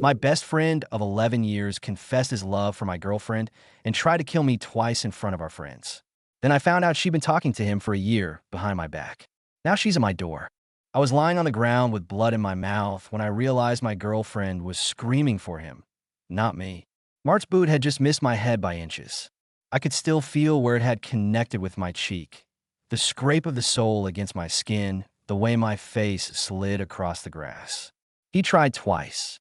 My best friend of 11 years confessed his love for my girlfriend and tried to kill me twice in front of our friends. Then I found out she'd been talking to him for a year behind my back. Now she's at my door. I was lying on the ground with blood in my mouth when I realized my girlfriend was screaming for him, not me. Mark's boot had just missed my head by inches. I could still feel where it had connected with my cheek, the scrape of the sole against my skin, the way my face slid across the grass. He tried twice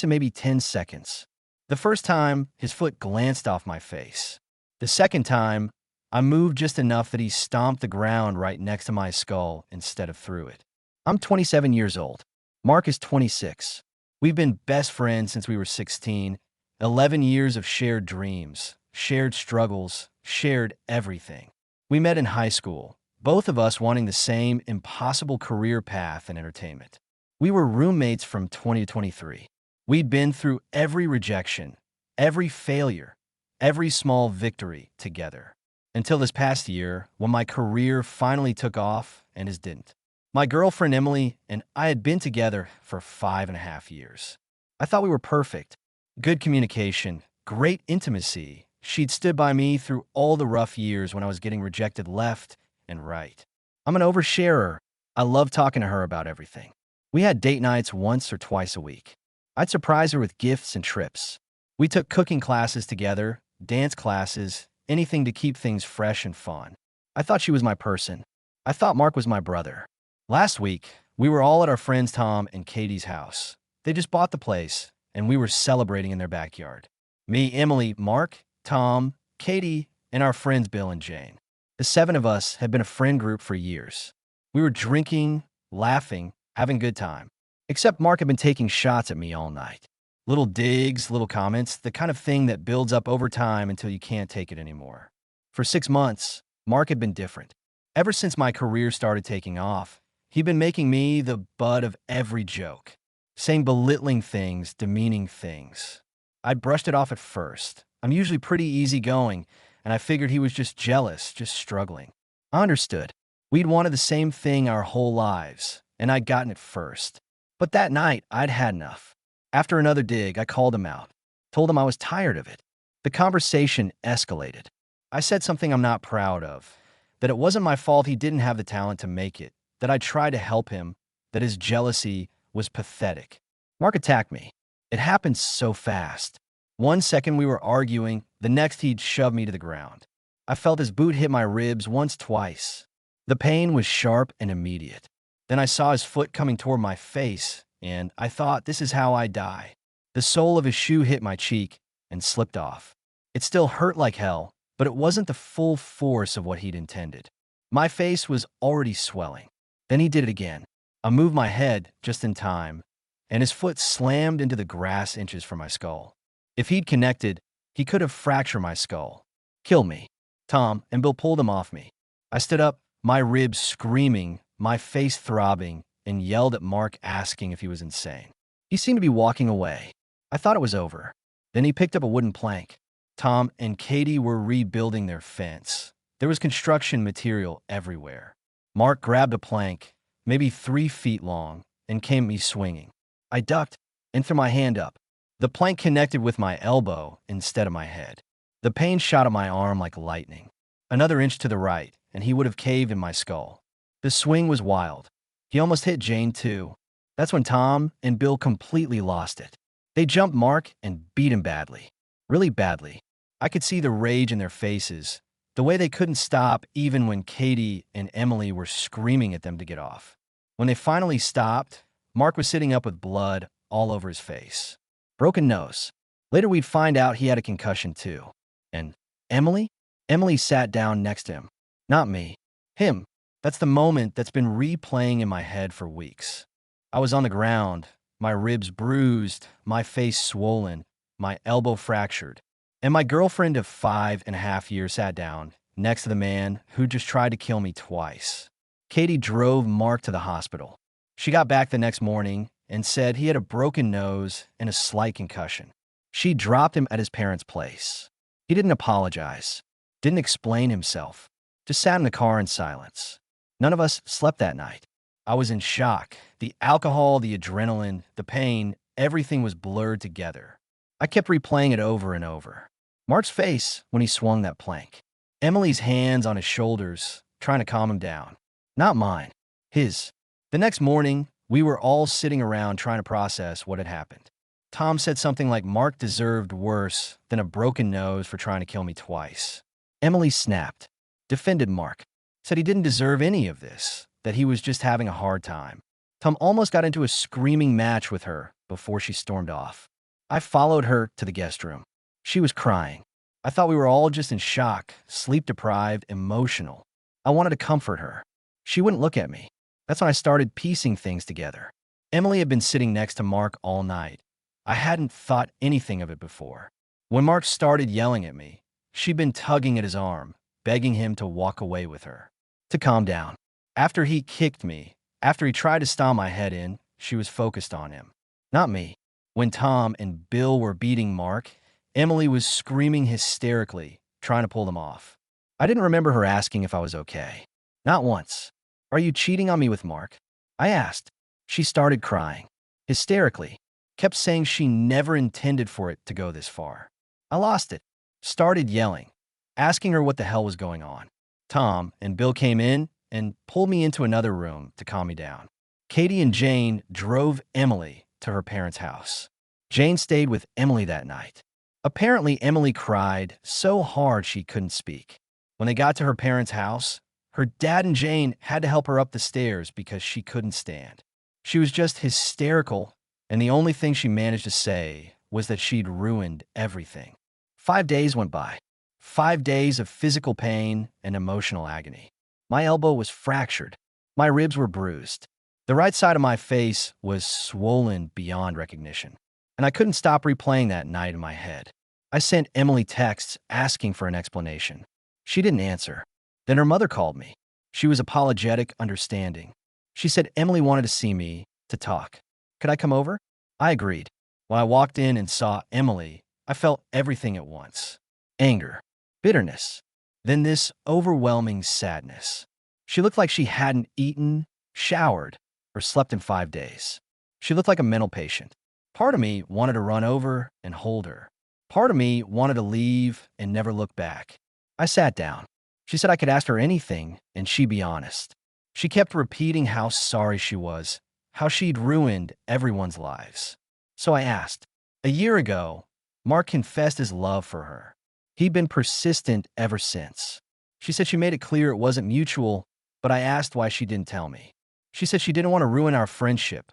in maybe 10 seconds. The first time, his foot glanced off my face. The second time, I moved just enough that he stomped the ground right next to my skull instead of through it. I'm 27 years old. Mark is 26. We've been best friends since we were 16. 11 years of shared dreams, shared struggles, shared everything. We met in high school, both of us wanting the same impossible career path in entertainment. We were roommates from 20 to 23. We'd been through every rejection, every failure, every small victory together. Until this past year, when my career finally took off and his didn't. My girlfriend Emily and I had been together for 5.5 years. I thought we were perfect. Good communication, great intimacy. She'd stood by me through all the rough years when I was getting rejected left and right. I'm an oversharer. I love talking to her about everything. We had date nights once or twice a week. I'd surprise her with gifts and trips. We took cooking classes together, dance classes, anything to keep things fresh and fun. I thought she was my person. I thought Mark was my brother. Last week, we were all at our friends Tom and Katie's house. They just bought the place, and we were celebrating in their backyard. Me, Emily, Mark, Tom, Katie, and our friends Bill and Jane. The 7 of us had been a friend group for years. We were drinking, laughing, having a good time. Except Mark had been taking shots at me all night. Little digs, little comments, the kind of thing that builds up over time until you can't take it anymore. For 6 months, Mark had been different. Ever since my career started taking off, he'd been making me the butt of every joke, saying belittling things, demeaning things. I brushed it off at first. I'm usually pretty easygoing, and I figured he was just jealous, just struggling. I understood. We'd wanted the same thing our whole lives, and I'd gotten it first. But that night, I'd had enough. After another dig, I called him out, told him I was tired of it. The conversation escalated. I said something I'm not proud of, that it wasn't my fault he didn't have the talent to make it, that I tried to help him, that his jealousy was pathetic. Mark attacked me. It happened so fast. 1 second we were arguing, the next he'd shoved me to the ground. I felt his boot hit my ribs once, twice. The pain was sharp and immediate. Then I saw his foot coming toward my face, and I thought, this is how I die. The sole of his shoe hit my cheek and slipped off. It still hurt like hell, but it wasn't the full force of what he'd intended. My face was already swelling. Then he did it again. I moved my head just in time, and his foot slammed into the grass inches from my skull. If he'd connected, he could have fractured my skull. Killed me. Tom and Bill pulled him off me. I stood up, my ribs screaming, my face throbbing, and yelled at Mark asking if he was insane. He seemed to be walking away. I thought it was over. Then he picked up a wooden plank. Tom and Katie were rebuilding their fence. There was construction material everywhere. Mark grabbed a plank, maybe 3 feet long, and came at me swinging. I ducked and threw my hand up. The plank connected with my elbow instead of my head. The pain shot at my arm like lightning. Another inch to the right, and he would have caved in my skull. The swing was wild. He almost hit Jane, too. That's when Tom and Bill completely lost it. They jumped Mark and beat him badly. Really badly. I could see the rage in their faces, the way they couldn't stop even when Katie and Emily were screaming at them to get off. When they finally stopped, Mark was sitting up with blood all over his face. Broken nose. Later we'd find out he had a concussion, too. And Emily? Emily sat down next to him. Not me. Him. That's the moment that's been replaying in my head for weeks. I was on the ground, my ribs bruised, my face swollen, my elbow fractured. And my girlfriend of 5.5 years sat down next to the man who just tried to kill me twice. Katie drove Mark to the hospital. She got back the next morning and said he had a broken nose and a slight concussion. She dropped him at his parents' place. He didn't apologize, didn't explain himself, just sat in the car in silence. None of us slept that night. I was in shock. The alcohol, the adrenaline, the pain, everything was blurred together. I kept replaying it over and over. Mark's face when he swung that plank. Emily's hands on his shoulders, trying to calm him down. Not mine. His. The next morning, we were all sitting around trying to process what had happened. Tom said something like Mark deserved worse than a broken nose for trying to kill me twice. Emily snapped, defended Mark, said he didn't deserve any of this, that he was just having a hard time. Tom almost got into a screaming match with her before she stormed off. I followed her to the guest room. She was crying. I thought we were all just in shock, sleep-deprived, emotional. I wanted to comfort her. She wouldn't look at me. That's when I started piecing things together. Emily had been sitting next to Mark all night. I hadn't thought anything of it before. When Mark started yelling at me, she'd been tugging at his arm, begging him to walk away with her, to calm down. After he kicked me, after he tried to stomp my head in, she was focused on him, not me. When Tom and Bill were beating Mark, Emily was screaming hysterically, trying to pull them off. I didn't remember her asking if I was okay. Not once. Are you cheating on me with Mark? I asked. She started crying, hysterically, kept saying she never intended for it to go this far. I lost it, started yelling, asking her what the hell was going on. Tom and Bill came in and pulled me into another room to calm me down. Katie and Jane drove Emily to her parents' house. Jane stayed with Emily that night. Apparently, Emily cried so hard she couldn't speak. When they got to her parents' house, her dad and Jane had to help her up the stairs because she couldn't stand. She was just hysterical, and the only thing she managed to say was that she'd ruined everything. 5 days went by. 5 days of physical pain and emotional agony. My elbow was fractured. My ribs were bruised. The right side of my face was swollen beyond recognition, and I couldn't stop replaying that night in my head. I sent Emily texts asking for an explanation. She didn't answer. Then her mother called me. She was apologetic, understanding. She said Emily wanted to see me, to talk. Could I come over? I agreed. When I walked in and saw Emily, I felt everything at once. Anger, bitterness, then this overwhelming sadness. She looked like she hadn't eaten, showered, or slept in 5 days. She looked like a mental patient. Part of me wanted to run over and hold her. Part of me wanted to leave and never look back. I sat down. She said I could ask her anything, and she'd be honest. She kept repeating how sorry she was, how she'd ruined everyone's lives. So I asked. A year ago, Mark confessed his love for her. He'd been persistent ever since. She said she made it clear it wasn't mutual, but I asked why she didn't tell me. She said she didn't want to ruin our friendship,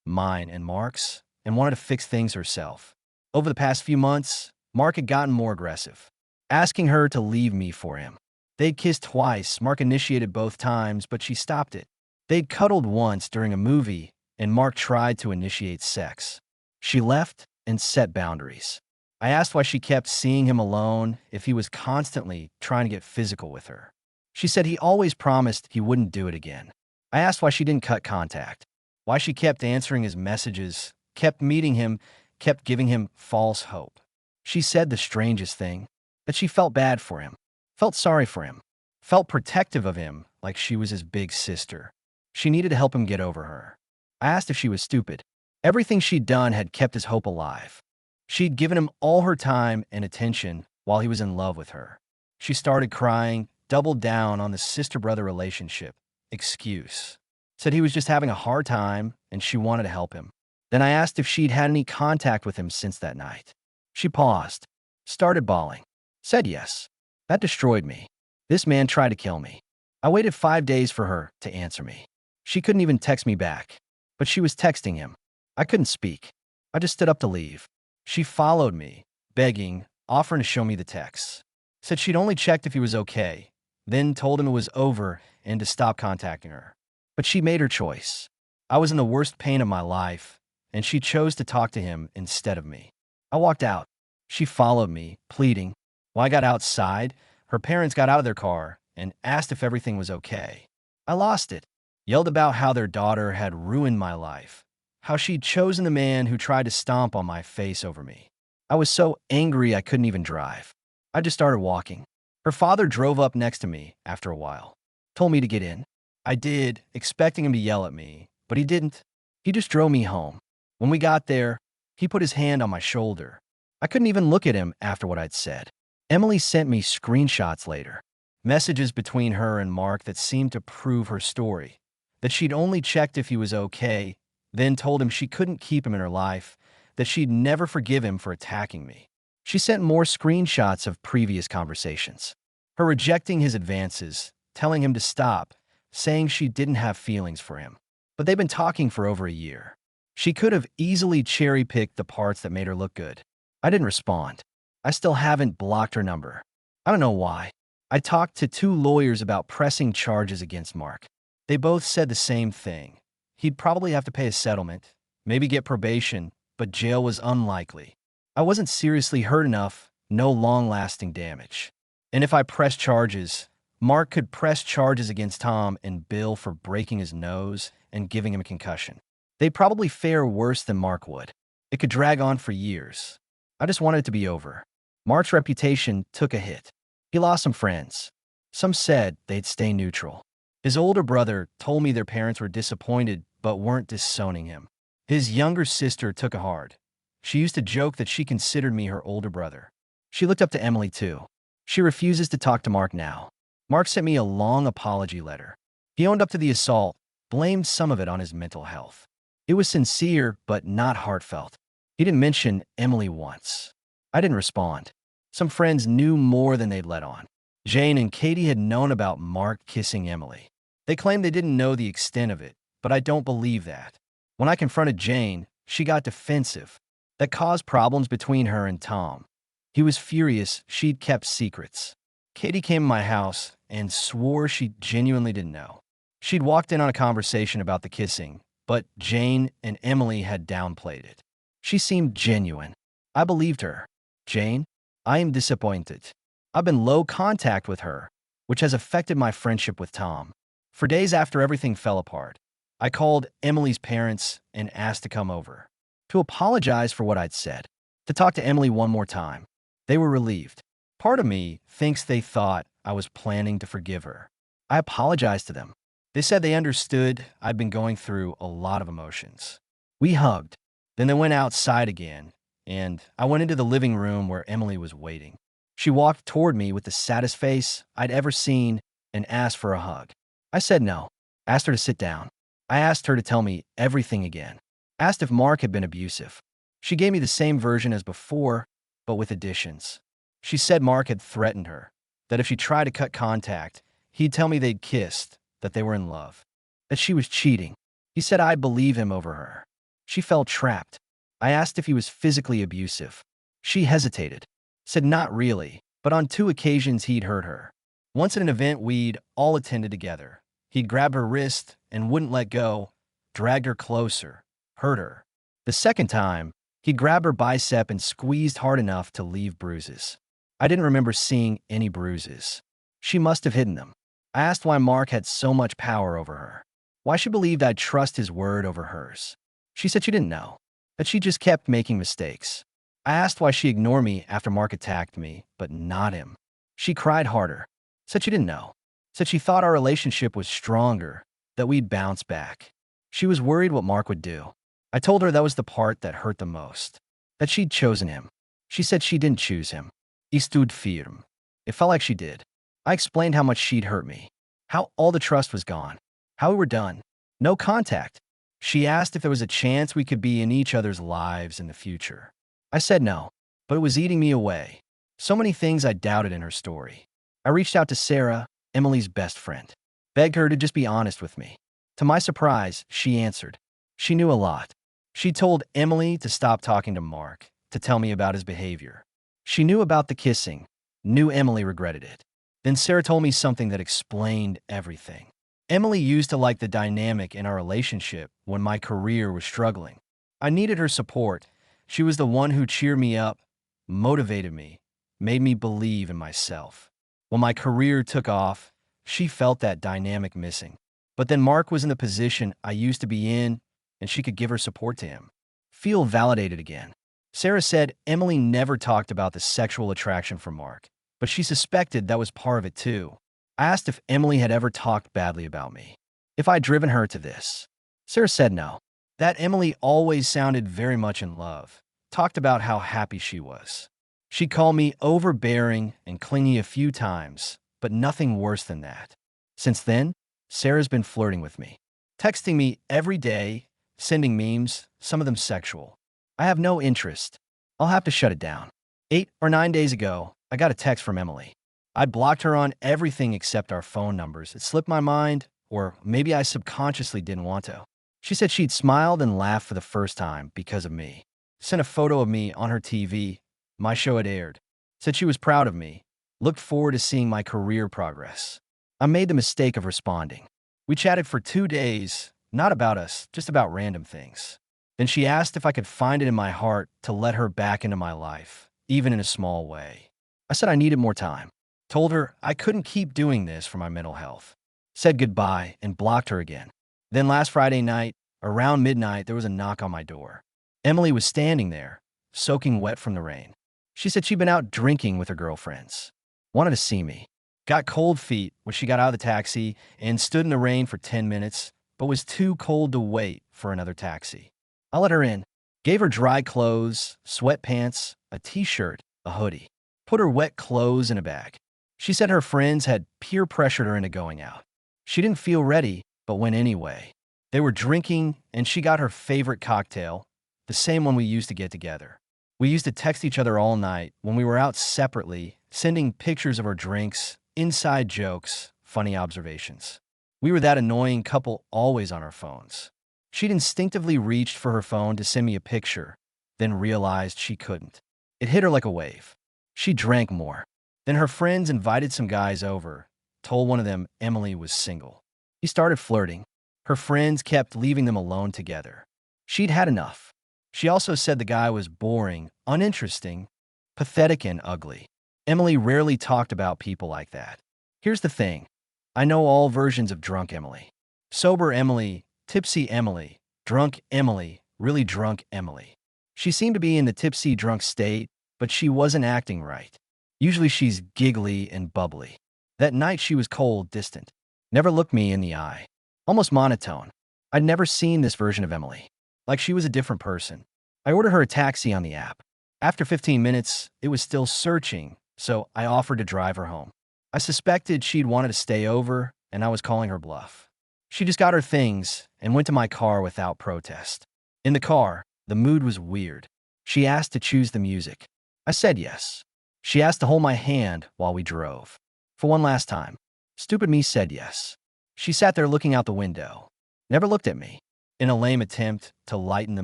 mine and Mark's, and wanted to fix things herself. Over the past few months, Mark had gotten more aggressive, asking her to leave me for him. They'd kissed twice, Mark initiated both times, but she stopped it. They'd cuddled once during a movie, and Mark tried to initiate sex. She left and set boundaries. I asked why she kept seeing him alone if he was constantly trying to get physical with her. She said he always promised he wouldn't do it again. I asked why she didn't cut contact, why she kept answering his messages, kept meeting him, kept giving him false hope. She said the strangest thing, that she felt bad for him, felt sorry for him, felt protective of him like she was his big sister. She needed to help him get over her. I asked if she was stupid. Everything she'd done had kept his hope alive. She'd given him all her time and attention while he was in love with her. She started crying, doubled down on the sister-brother relationship. Excuse. Said he was just having a hard time and she wanted to help him. Then I asked if she'd had any contact with him since that night. She paused, started bawling, said yes. That destroyed me. This man tried to kill me. I waited 5 days for her to answer me. She couldn't even text me back, but she was texting him. I couldn't speak. I just stood up to leave. She followed me, begging, offering to show me the texts. Said she'd only checked if he was okay, then told him it was over and to stop contacting her. But she made her choice. I was in the worst pain of my life, and she chose to talk to him instead of me. I walked out. She followed me, pleading. When I got outside, her parents got out of their car and asked if everything was okay. I lost it, yelled about how their daughter had ruined my life, how she'd chosen the man who tried to stomp on my face over me. I was so angry I couldn't even drive. I just started walking. Her father drove up next to me after a while, told me to get in. I did, expecting him to yell at me, but he didn't. He just drove me home. When we got there, He put his hand on my shoulder. I couldn't even look at him after what I'd said. Emily sent me screenshots later, messages between her and Mark that seemed to prove her story, that she'd only checked if he was okay, then told him she couldn't keep him in her life, that she'd never forgive him for attacking me. She sent more screenshots of previous conversations, her rejecting his advances, telling him to stop, saying she didn't have feelings for him. But they've been talking for over a year. She could have easily cherry-picked the parts that made her look good. I didn't respond. I still haven't blocked her number. I don't know why. I talked to 2 lawyers about pressing charges against Mark. They both said the same thing. He'd probably have to pay a settlement, maybe get probation, but jail was unlikely. I wasn't seriously hurt enough, no long-lasting damage. And if I pressed charges, Mark could press charges against Tom and Bill for breaking his nose and giving him a concussion. They'd probably fare worse than Mark would. It could drag on for years. I just wanted it to be over. Mark's reputation took a hit. He lost some friends. Some said they'd stay neutral. His older brother told me their parents were disappointed but weren't disowning him. His younger sister took it hard. She used to joke that she considered me her older brother. She looked up to Emily too. She refuses to talk to Mark now. Mark sent me a long apology letter. He owned up to the assault, blamed some of it on his mental health. It was sincere, but not heartfelt. He didn't mention Emily once. I didn't respond. Some friends knew more than they'd let on. Jane and Katie had known about Mark kissing Emily. They claimed they didn't know the extent of it, but I don't believe that. When I confronted Jane, she got defensive. That caused problems between her and Tom. He was furious she'd kept secrets. Katie came to my house and swore she genuinely didn't know. She'd walked in on a conversation about the kissing, but Jane and Emily had downplayed it. She seemed genuine. I believed her. Jane, I am disappointed. I've been low contact with her, which has affected my friendship with Tom. For days after everything fell apart, I called Emily's parents and asked to come over, to apologize for what I'd said, to talk to Emily one more time. They were relieved. Part of me thinks they thought I was planning to forgive her. I apologized to them. They said they understood I'd been going through a lot of emotions. We hugged. Then they went outside again, and I went into the living room where Emily was waiting. She walked toward me with the saddest face I'd ever seen and asked for a hug. I said no, asked her to sit down. I asked her to tell me everything again. Asked if Mark had been abusive. She gave me the same version as before, but with additions. She said Mark had threatened her, that if she tried to cut contact, he'd tell me they'd kissed, that they were in love, that she was cheating. He said I'd believe him over her. She felt trapped. I asked if he was physically abusive. She hesitated, said not really, but on 2 occasions he'd hurt her. Once at an event we'd all attended together. He'd grabbed her wrist and wouldn't let go, dragged her closer, hurt her. The second time, he grabbed her bicep and squeezed hard enough to leave bruises. I didn't remember seeing any bruises. She must have hidden them. I asked why Mark had so much power over her, why she believed I'd trust his word over hers. She said she didn't know, that she just kept making mistakes. I asked why she ignored me after Mark attacked me, but not him. She cried harder, said she didn't know, said she thought our relationship was stronger, that we'd bounce back. She was worried what Mark would do. I told her that was the part that hurt the most, that she'd chosen him. She said she didn't choose him. He stood firm. It felt like she did. I explained how much she'd hurt me, how all the trust was gone, how we were done, no contact. She asked if there was a chance we could be in each other's lives in the future. I said no, but it was eating me away. So many things I doubted in her story. I reached out to Sarah, Emily's best friend, begged her to just be honest with me. To my surprise, she answered. She knew a lot. She told Emily to stop talking to Mark, to tell me about his behavior. She knew about the kissing, knew Emily regretted it. Then Sarah told me something that explained everything. Emily used to like the dynamic in our relationship when my career was struggling. I needed her support. She was the one who cheered me up, motivated me, made me believe in myself. When my career took off, she felt that dynamic missing. But then Mark was in the position I used to be in, and she could give her support to him. Feel validated again. Sarah said Emily never talked about the sexual attraction for Mark, but she suspected that was part of it too. I asked if Emily had ever talked badly about me, if I'd driven her to this. Sarah said no, that Emily always sounded very much in love, talked about how happy she was. She called me overbearing and clingy a few times, but nothing worse than that. Since then, Sarah's been flirting with me, texting me every day, sending memes, some of them sexual. I have no interest. I'll have to shut it down. 8 or 9 days ago, I got a text from Emily. I blocked her on everything except our phone numbers. It slipped my mind, or maybe I subconsciously didn't want to. She said she'd smiled and laughed for the first time because of me. Sent a photo of me on her TV. My show had aired. Said she was proud of me. Looked forward to seeing my career progress. I made the mistake of responding. We chatted for 2 days, not about us, just about random things. Then she asked if I could find it in my heart to let her back into my life, even in a small way. I said I needed more time. Told her I couldn't keep doing this for my mental health. Said goodbye and blocked her again. Then last Friday night, around midnight, there was a knock on my door. Emily was standing there, soaking wet from the rain. She said she'd been out drinking with her girlfriends. Wanted to see me. Got cold feet when she got out of the taxi and stood in the rain for 10 minutes, but was too cold to wait for another taxi. I let her in. Gave her dry clothes, sweatpants, a t-shirt, a hoodie. Put her wet clothes in a bag. She said her friends had peer pressured her into going out. She didn't feel ready, but went anyway. They were drinking, and she got her favorite cocktail, the same one we used to get together. We used to text each other all night when we were out separately, sending pictures of our drinks, inside jokes, funny observations. We were that annoying couple always on our phones. She'd instinctively reached for her phone to send me a picture, then realized she couldn't. It hit her like a wave. She drank more. Then her friends invited some guys over, told one of them Emily was single. He started flirting. Her friends kept leaving them alone together. She'd had enough. She also said the guy was boring, uninteresting, pathetic, and ugly. Emily rarely talked about people like that. Here's the thing. I know all versions of drunk Emily. Sober Emily, tipsy Emily, drunk Emily, really drunk Emily. She seemed to be in the tipsy drunk state, but she wasn't acting right. Usually she's giggly and bubbly. That night she was cold, distant. Never looked me in the eye. Almost monotone. I'd never seen this version of Emily. Like she was a different person. I ordered her a taxi on the app. After 15 minutes, it was still searching, so I offered to drive her home. I suspected she'd wanted to stay over, and I was calling her bluff. She just got her things and went to my car without protest. In the car, the mood was weird. She asked to choose the music. I said yes. She asked to hold my hand while we drove. For one last time. Stupid me said yes. She sat there looking out the window. Never looked at me. In a lame attempt to lighten the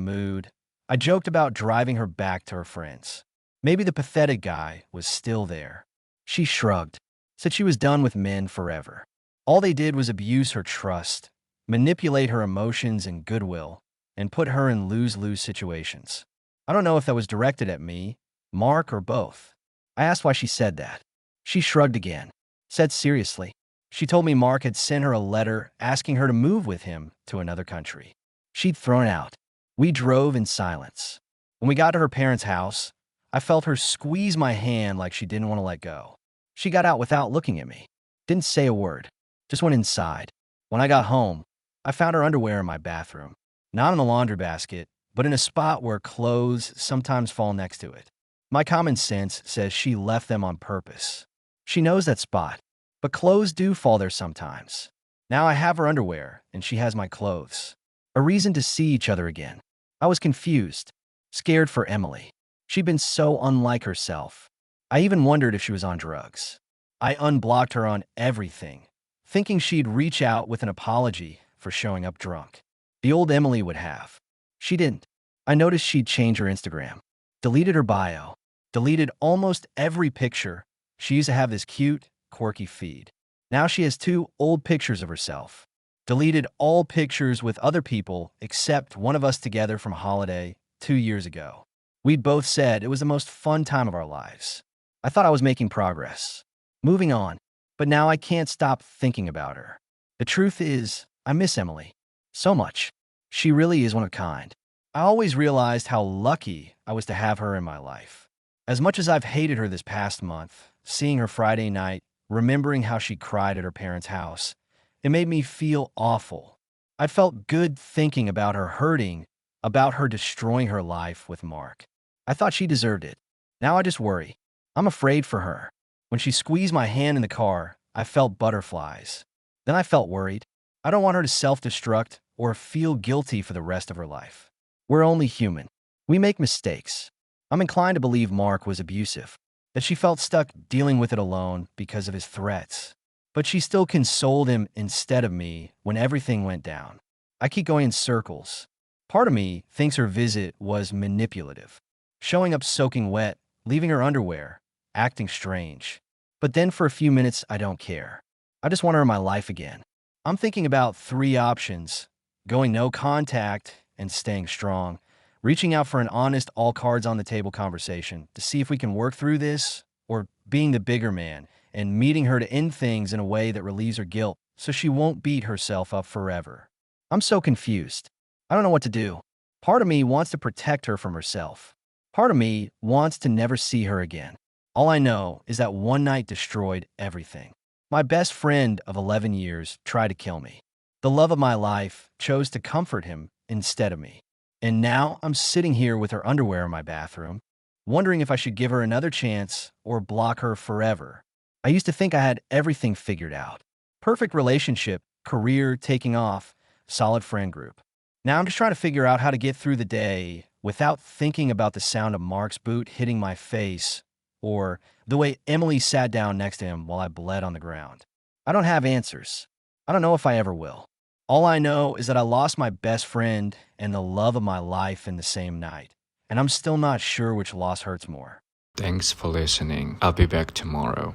mood, I joked about driving her back to her friends. Maybe the pathetic guy was still there. She shrugged, said she was done with men forever. All they did was abuse her trust, manipulate her emotions and goodwill, and put her in lose-lose situations. I don't know if that was directed at me, Mark, or both. I asked why she said that. She shrugged again, said seriously. She told me Mark had sent her a letter asking her to move with him to another country. She'd thrown out. We drove in silence. When we got to her parents' house, I felt her squeeze my hand like she didn't want to let go. She got out without looking at me. Didn't say a word. Just went inside. When I got home, I found her underwear in my bathroom. Not in the laundry basket, but in a spot where clothes sometimes fall next to it. My common sense says she left them on purpose. She knows that spot, but clothes do fall there sometimes. Now I have her underwear, and she has my clothes. A reason to see each other again. I was confused, scared for Emily. She'd been so unlike herself. I even wondered if she was on drugs. I unblocked her on everything, thinking she'd reach out with an apology for showing up drunk. The old Emily would have. She didn't. I noticed she'd changed her Instagram, deleted her bio, deleted almost every picture. She used to have this cute, quirky feed. Now she has 2 old pictures of herself. Deleted all pictures with other people except one of us together from a holiday 2 years ago. We'd both said it was the most fun time of our lives. I thought I was making progress, moving on, but now I can't stop thinking about her. The truth is, I miss Emily so much. She really is one of a kind. I always realized how lucky I was to have her in my life. As much as I've hated her this past month, seeing her Friday night, remembering how she cried at her parents' house, it made me feel awful. I felt good thinking about her hurting, about her destroying her life with Mark. I thought she deserved it. Now I just worry. I'm afraid for her. When she squeezed my hand in the car, I felt butterflies. Then I felt worried. I don't want her to self-destruct or feel guilty for the rest of her life. We're only human. We make mistakes. I'm inclined to believe Mark was abusive, that she felt stuck dealing with it alone because of his threats. But she still consoled him instead of me when everything went down. I keep going in circles. Part of me thinks her visit was manipulative, showing up soaking wet, leaving her underwear, acting strange. But then for a few minutes, I don't care. I just want her in my life again. I'm thinking about three options: going no contact and staying strong, reaching out for an honest, all cards on the table conversation to see if we can work through this, or being the bigger man and meeting her to end things in a way that relieves her guilt so she won't beat herself up forever. I'm so confused. I don't know what to do. Part of me wants to protect her from herself. Part of me wants to never see her again. All I know is that one night destroyed everything. My best friend of 11 years tried to kill me. The love of my life chose to comfort him instead of me. And now I'm sitting here with her underwear in my bathroom, wondering if I should give her another chance or block her forever. I used to think I had everything figured out. Perfect relationship, career taking off, solid friend group. Now I'm just trying to figure out how to get through the day without thinking about the sound of Mark's boot hitting my face or the way Emily sat down next to him while I bled on the ground. I don't have answers. I don't know if I ever will. All I know is that I lost my best friend and the love of my life in the same night, and I'm still not sure which loss hurts more. Thanks for listening. I'll be back tomorrow.